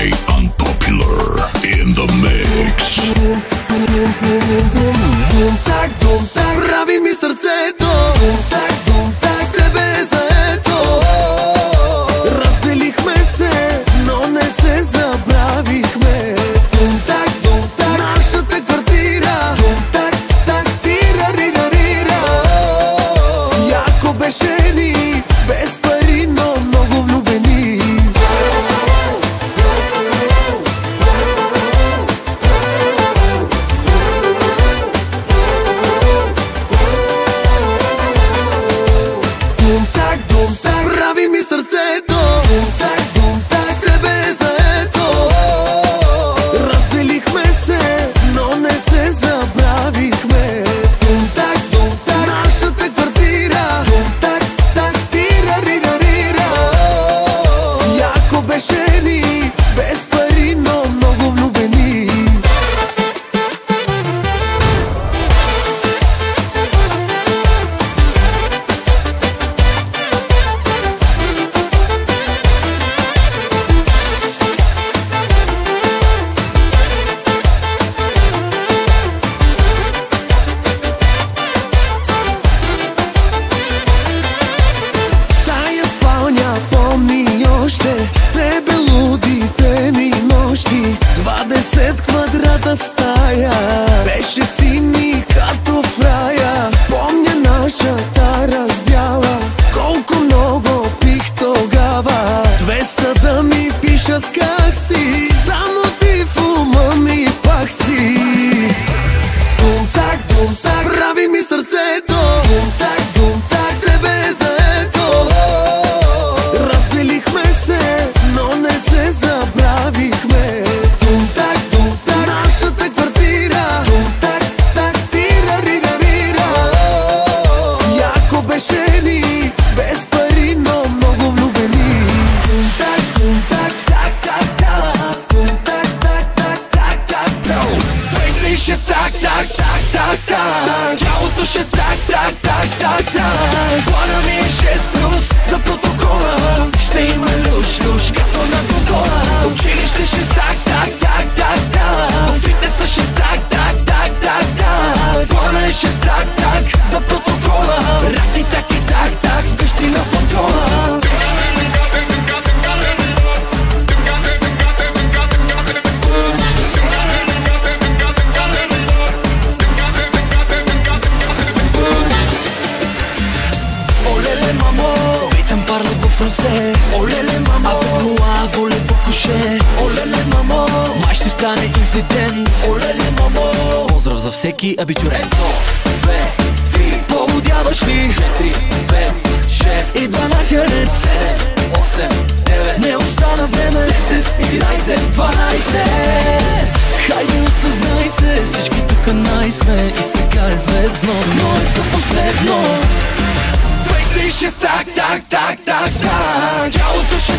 DJ Unpopular in the mix. Так, прави ми сърцето. Так, с тебе заето. Разделихме се, но не се забравихме. Так, нашата квартира. Так, тира-ри-ра-ри-ра. Яко беше ни, без пари, но много влюбени. Так, прави ми сърцето. Так, с тебе заето. Разделихме се, но не се забравихме. Так, нашата квартира. Так, тира-ри-ра-ри-ра. Яко беше ни, без пари, но много влюбени. Тая спалня помни още, с тебе лудите ми нощи. 20 квадрата стая, беше си ми като в рая. Помня нашата раздяла, колко много пих тогава. 200 да ми пишат как си, само ти в ума ми пак си. Так, прави ми сърцето. Так, с тебе заето. Разделихме се, но не се забравихме. Так, нашата квартира. Так, тира-ри-ра-ри-ра. Яко беше ни, без пари, но много влюбени. Тялото 6 так. Плана ми е 6+, за протокола. Ще има люш, като на Додора. В училище 6 так. В фитнеса 6 так. Плана е 6 так, за протокола. Раки так, вкъщи на фотола. Олеле, мамо, avec moi, voler по куше. Олеле, мамо, май ще стане инцидент. Олеле, мамо, поздрав за всеки абитурент. 2, 3, поводяваш ли? 4, 5, 6 и 12 ред. 7, 8, 9, не остана време. 10, 11, 12. Хайде осъзнай се, всички тук най-сме. И сега е звездно, но е за последно. 26 так. Тялото 6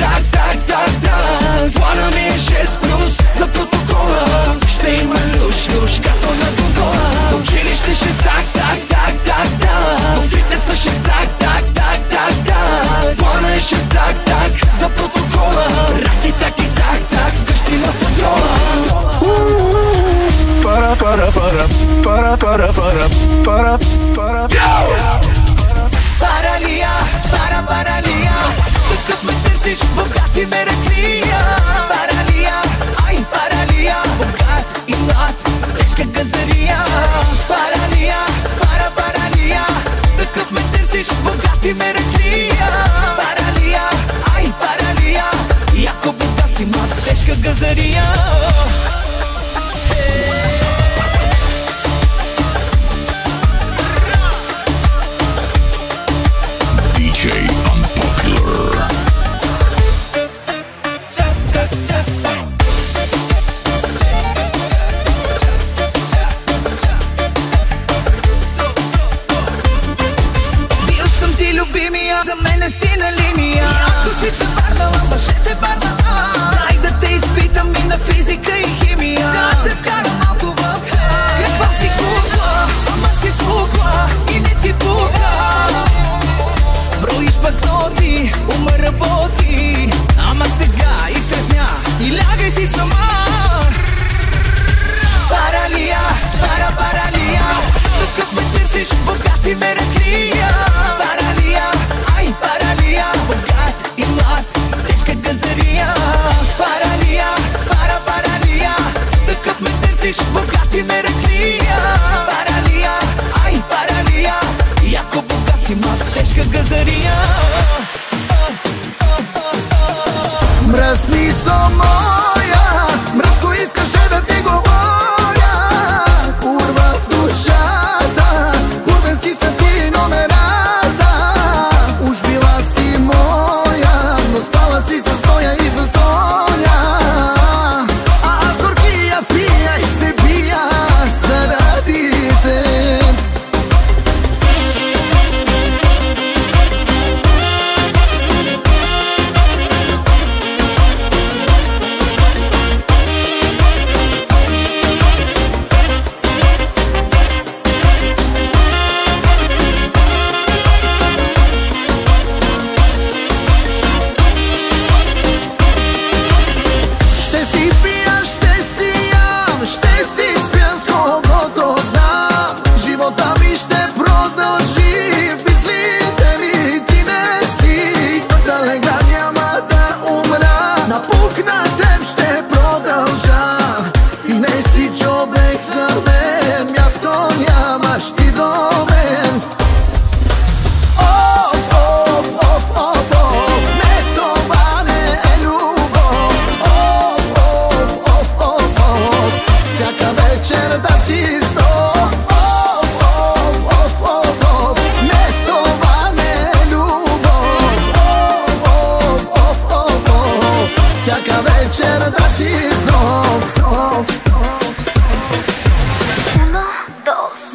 так. Плана ми е 6+, за протокола. Ще има люш, като на Додора. В училище 6 так. В фитнеса 6 так. Плана е 6 так, за протокола. Раки так, вкъщи на футбола. Паралия, такъв ме търсиш, богати ме раклия. Паралия, богат и млад, тежка газария. Паралия, такъв ме търсиш, богати ме раклия. Паралия, яко богат и млад, тежка газария. DJ Unpopular. Бил съм ти любимия, за мене си на линия. Ако си се върнала, мъжете върнала. Дай да те изпитам и на физика и химия. Да те вкара малко в хай. Каква си кукла, ама си фукла и не ти пука. Броиш банкноти, ума работи. Ама сега изтресня и крия. Паралия, ай паралия, богат и млад, тежка газария. Паралия, паралия, такъв ме търсиш, богат и ме разкрия. Паралия, ай паралия, яко богат и млад, тежка газария. Мръсницо моя, мръско искаше да ти говоря. Курва в душата, курвенски са ти номерата. Уж била си моя, но спала си с Тоя и с Соня. А аз горкия пия и се бия заради те. Всяка вечер да си знов.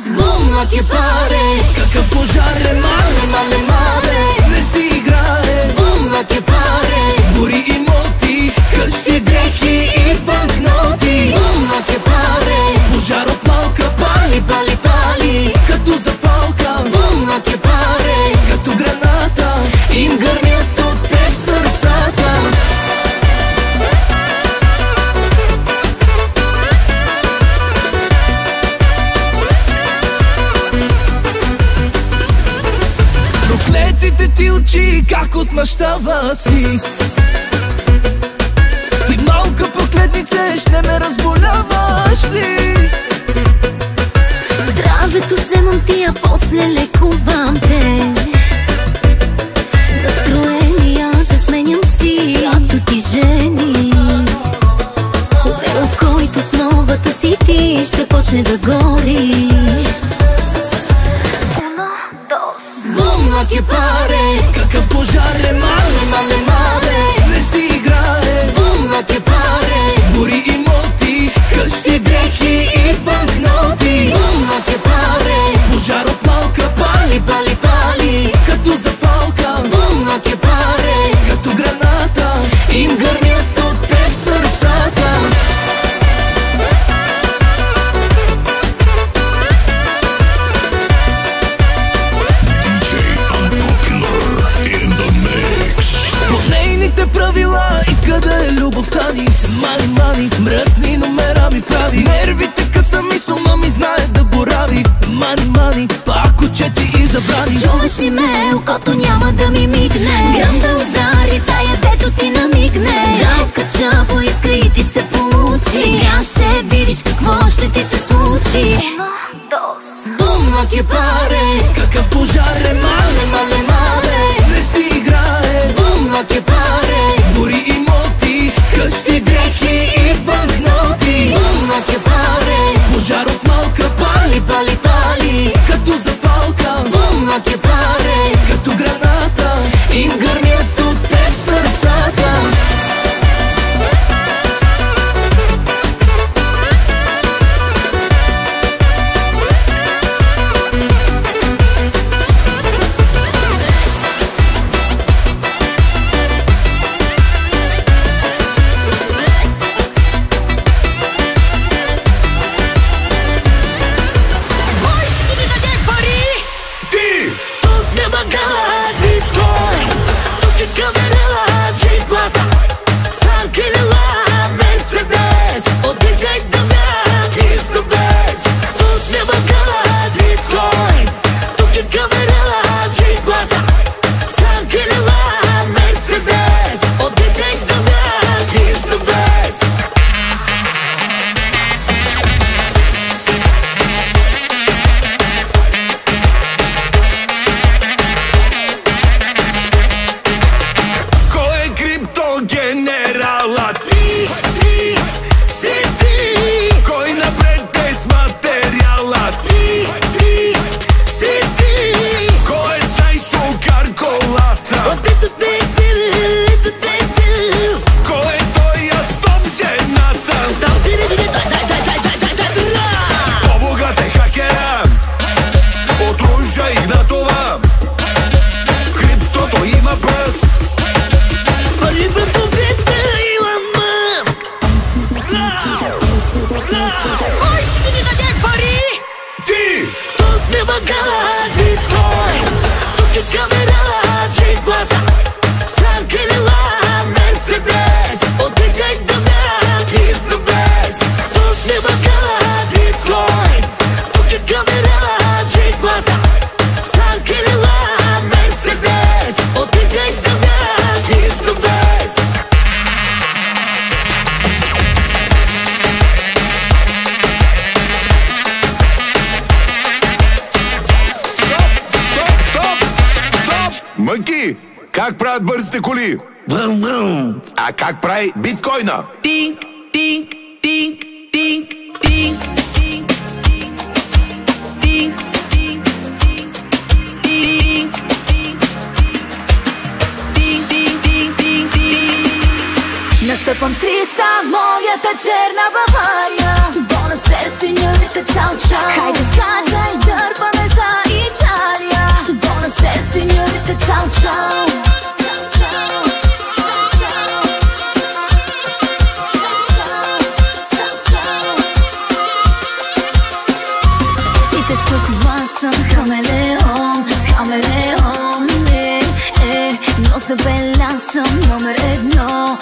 Бумна ти паре, какъв пожар е, мале, не си играе. Бумна ти паре, гори имоти, къщи, дрехи и банкноти. Бумна ти паре, пожар от малка, пали, като запалка. Бумна ти паре, като граната, им гърмят от теб сърцата. Проклетите ти очи как отмъщават си. Ти малка проклетнице, ще ме разболяваш ли? Здравето вземам ти, а после лекувам те. Настроенията сменям си, както ти жени. Хотела, в който с новата си ти ще почне да гори. Бумна ти паре, какъв пожар е, мале, не си играе. Бумна ти паре, гори имоти, къщи, дрехи и банкноти. Бумна ти паре, пожар от малка, пали, като запалка. Бумна ти паре, като граната, им гърмят от теб сърцата. Правила иска да е любовта ни. Мани, мръсни номера ми прави. Нервите къса ми, с ума ми знае да борави. Мани, пак очети и забрани. Чуваш ли ме, окото няма да ми мигне. Грам да удари тая, дето ти намигне. Да откача, поиска и ти се получи. Сега ще видиш какво ще ти се случи. Бумна ти паре, какъв пожар е, мале, не си играе. Бумна ти паре, гори имоти, къщи, дрехи и банкноти. Бумна ти паре, пожар от малка, пали, като запалка. Бумна ти паре, като граната, им гърмят от теб сърцата. Camerela Мънки, как правят бързите коли? Брум, брум. А как прави биткоина? Тинг, тинг, тинг, тинг, тинг, тинг, тинг, тинг, тинг, тинг, тинг. Настъпвам 300, моята черна Бавария. Бонасер, сеньорите, чао, чао. Хайде скажа и дърпаме за Италия. Бонасер, сеньорите, чао, чао. Тежко кола съм, хамелеон, хамелеон, но забелян съм номер едно,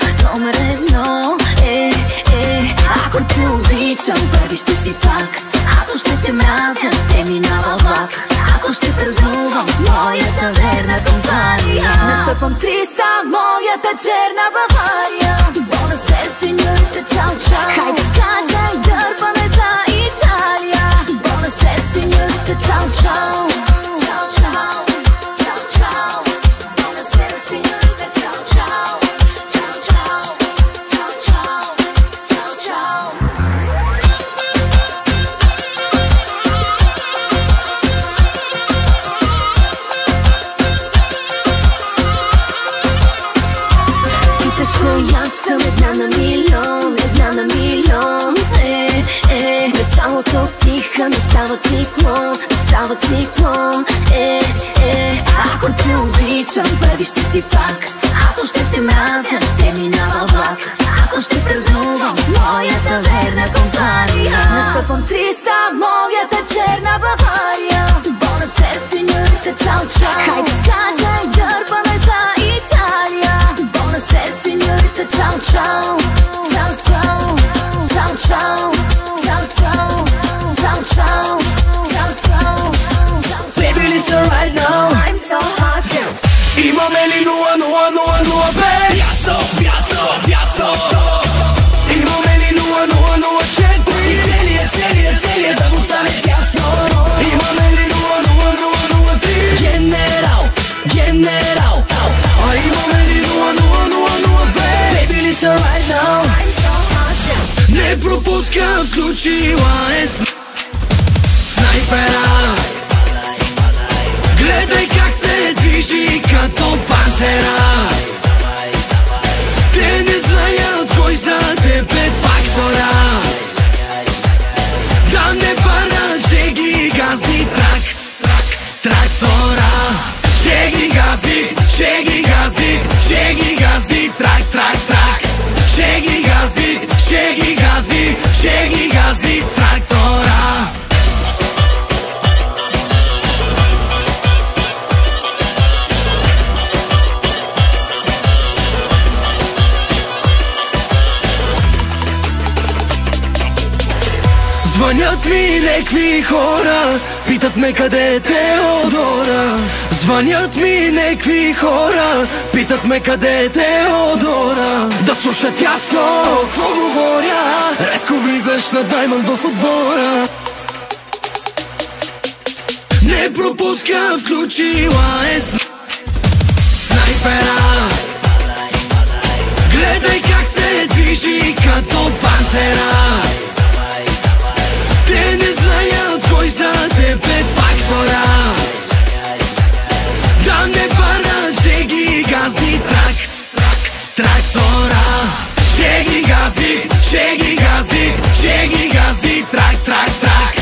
ако те обичам, първи ще си пак. Ако ще те мразя, ще минава влак. Ако ще празнувам в моята верна компания. Настъпвам 300, моята черна Бавария. Бонасер, сеньорите, чао, чао. Хайде скажа и дърпаме за Италия. Бонасер, сеньорите, чао, чао. Чао, чао, чао, чао. Бонасер, сеньорите, чао, чао. Чао, чао, чао, чао. Чао, чао. Питаш коя съм, една на милион, една на милион. Началото тиха, настава циклон, настава циклон. Ако те обичам, първи ще си пак. Ако ще те мразя, ще минава влак. Ако ще празнувам в моята верна компания. Настъпвам 300, моята черна Бавария. Бонасер, сеньорите, чао, чао. Хайде скажа и дърпаме за Италия. Бонасер, сеньорите, чао, чао. Чао, чао, чао, чао. Чао, чао, чао, чао. Чао, чао. Baby, listen right now. I'm so hot. Имаме ли 0-0-0-0-5? Бясо, бясо, бясо. Имаме ли 0-0-0-4? И целият да му стане тясно. Имаме ли 0-0-0-3? Генерал, генерал. А имаме ли 0-0-0-5? Baby, listen right now. I'm so hot. Не пропуска, включила е снайпера. Гледай как се движи като пантера. Те не знаят кой за теб е фактора. Да не бара, ще ги гази трактора. Ще ги гази, ще ги гази, ще ги гази трак. Ще ги гази, ще ги гази, ще ги гази трактора. Звънят ми некви хора, питат ме къде е Теодора. Звънят ми некви хора, питат ме къде е Теодора. Да слушат ясно, какво говоря. Резко влизаш на Даймонд в отбора. Не пропуска, включила е снайпера. Гледай как се движи като пантера. Те не знаят кой за теб е фактора. Да не бара, ще ги гази трактора. Ще ги гази, ще ги гази, ще ги гази трак.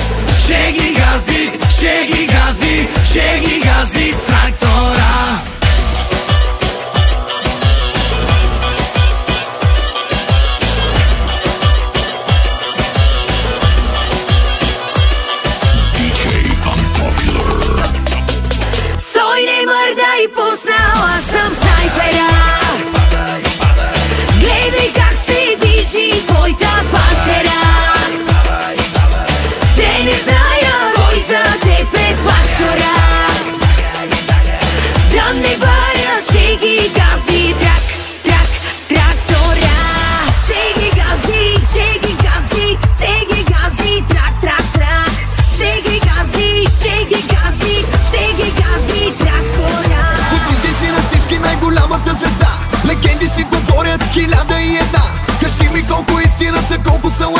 Ще ги гази, ще ги гази, ще ги гази трактора. И познала съм снайпера. Гледай как се движи твоята пантера. Те не знаят кой за теб е фактора. Да не баря, ще ги гази трактора. Ще ги гази, ще ги гази, ще ги гази трак. Ще ги гази, ще ги гази, ще ги гази трактора.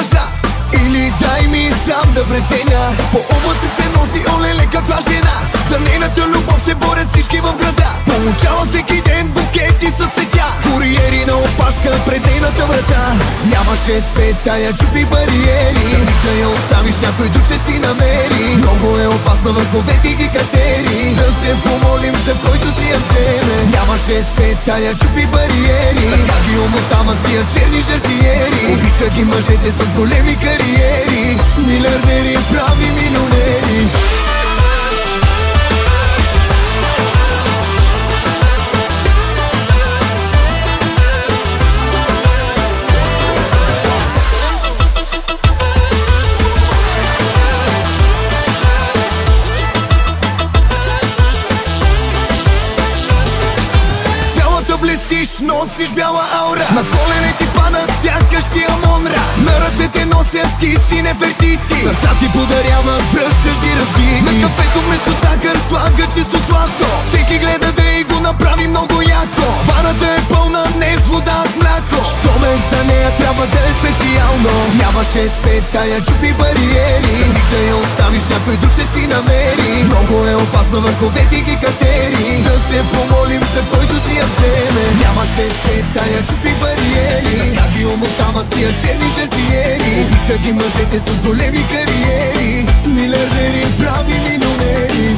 мъжа. Или дай ми сам да преценя. По облаци се носи, олеле, каква жена. За нейната любов се борят всички в града. Получава всеки ден букети със сетя. Куриери на опашка пред нейната врата. Нямаше спетая, чупи бариери. Самих да я оставиш, някой друг ще си намери. Много е опасна, върховете ги катери. Да се помолим за който си я вземе. Нямаше спетая, чупи бариери. Така ги омотава с тия черни жартиери. Обича ги мъжете с големи кариери. Милиардери, прави милионери. Блестиш, носиш бяла аура. На колене ти падат сякаш си Амонра. На ръцете носят ти си Нефертити. Сърца ти подаряват, връщаш ги разбити. На кафето вместо сахар слага чисто злато. Всеки гледа да и го направи много яко. Ваната е пълна, не с вода, с мляко. Що ме за нея трябва да е специално. Нямаше спетая, чупи бариери. Самих да я оставиш, някой друг ще си намери. Много е опасна, върховете ги катери. Да се помолим за който си я вземе. Нямаше спетая, чупи бариери. Така ги омотава с тия черни жартиери. Обича ги мъжете с големи кариери. Милиардери, прави милионери.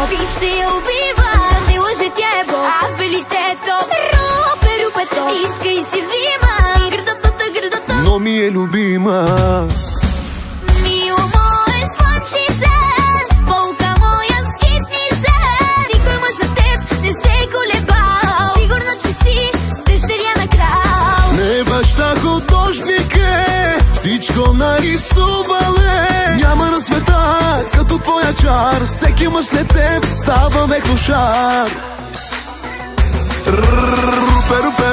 Вижте я убива, не лъже, тя е бог, а в белите топ. Рупе, топ, иска и си взима. Градата, но ми е любима. Мило мое слънчице, болка моя в скитнице. Никой мъж за теб не се е колебал. Сигурно, че си дъщеря на крал. Не баща художник е, всичко нарисувале. Няма на света като твоя чар. Всеки мъж след теб става мехношар.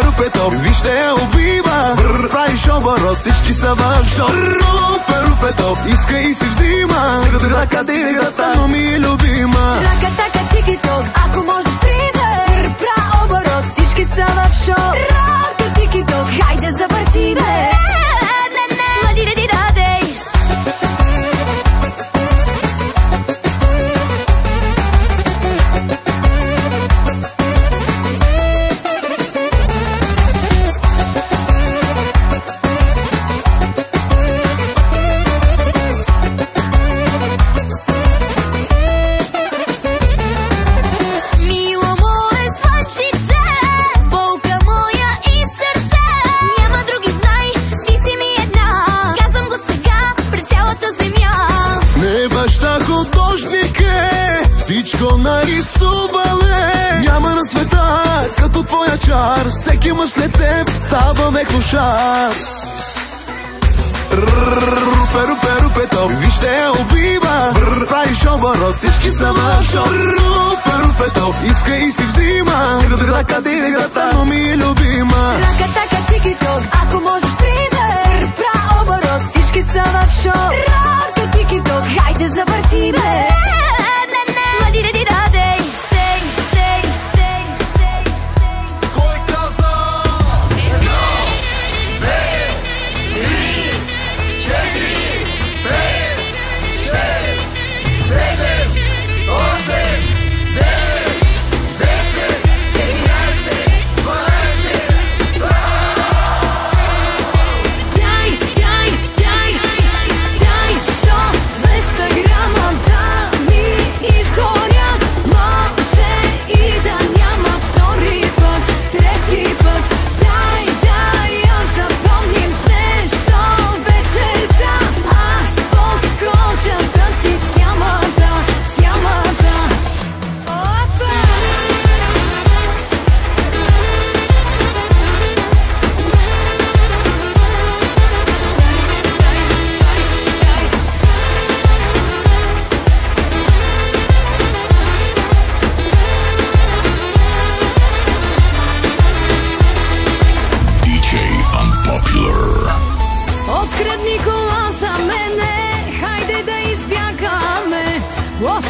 Рупе, топ, вижте я убива. Правиш оборот, всички са в шок. Рупе, топ, иска и си взима. Ръката, но ми е любима. Ръката, тики-ток, ако можеш пример. Пра оборот, всички са в шок. Ръка, тики-ток, хайде завърти ме. Всичко нарисувале. Няма на света като твоя чар. Всеки мъж след теб става мехношар. Рупе, топ, вижте я убива. Правиш оборот, всички са в шок. Рупе, топ, иска и си взима. Ръката, но ми е любима. Ръката, тики-ток, ако можеш пример. Пра оборот, всички са в шок. Ръка, тики-ток, хайде завърти ме. Дай 100-200 грама.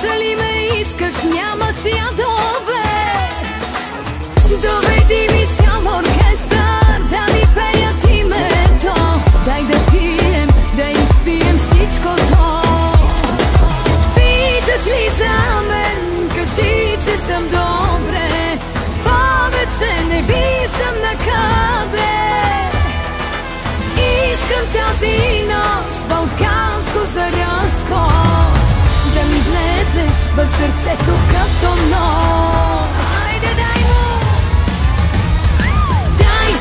ли ме искаш, нямаш ядове. Доведи ми цял оркестър, да ми пеят името. Дай да пием, да изпием всичкото. Питат ли за мен, кажи, че съм добре. Повече не виждам накъде. Искам тази нощ, балканско за разкош, да ми влезеш в сърцето като нощ. Айде, дай му! Дай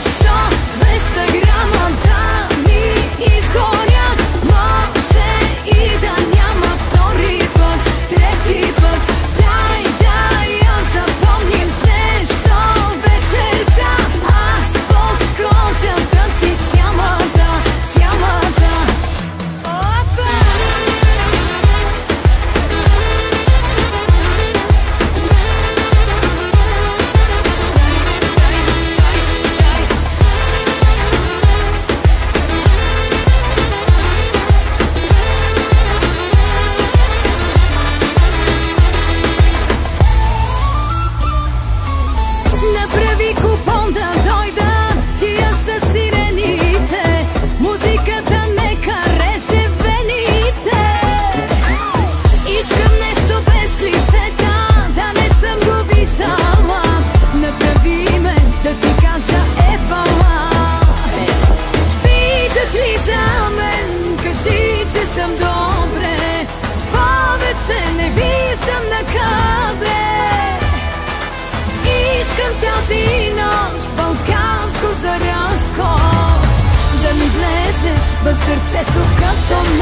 100-200 грама да ми изгорят. Може и да няма втори път, трети път. Дай да я запомним с нещо вечерта. Аз под кожата ти цялата, цялата. Опа! Направи купон да дойдат тия са сирените. Музиката нека реже вените. Искам нещо без клишета, да не съм го виждала. Направи ме да ти кажа ефала. Питат ли за мен, кажи, че съм добре. Повече не виждам накъде. Искам тази нощ, балканско за разкош, да ми влезеш в сърцето като